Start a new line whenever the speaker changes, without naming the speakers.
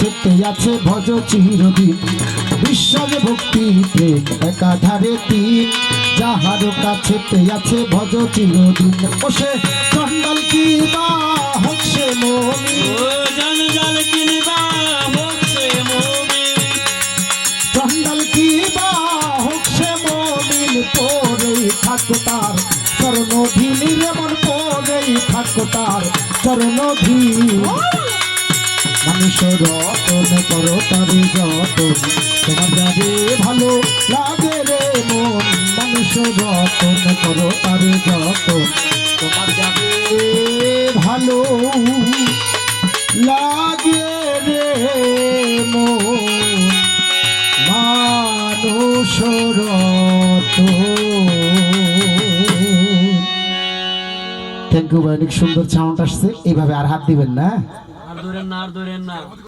কাছেতে আছে ভজ চিরদিন, বিশ্বাস ভক্তি প্রেম একাধারে তিন, যাহার কাছেতে আছে ভজ চিরদিন। ও সে চন্ডাল কি বা হোক সে মুমিন,
জঞ্জাল কিনবা হোক সে মুমিন,
চন্ডাল কি বা হোক সে মুমিন, পরেই থাকো তার চরণধীন রে মন, পরেই থাকো তার চরণধীন। মানুষ রতন করো তার যতন, তোমার যাবে ভালো লাগে রে মন, মানুষ রতন করো তার যতন, তোমার যাবে ভালো লাগে রে মন, মানুষ রতন। থ্যাংক ইউ ভাই, অনেক সুন্দর সাউন্ড আসছে। এইভাবে আর হাত দিবেন না।
আর ধরেন না, আর ধরেন না।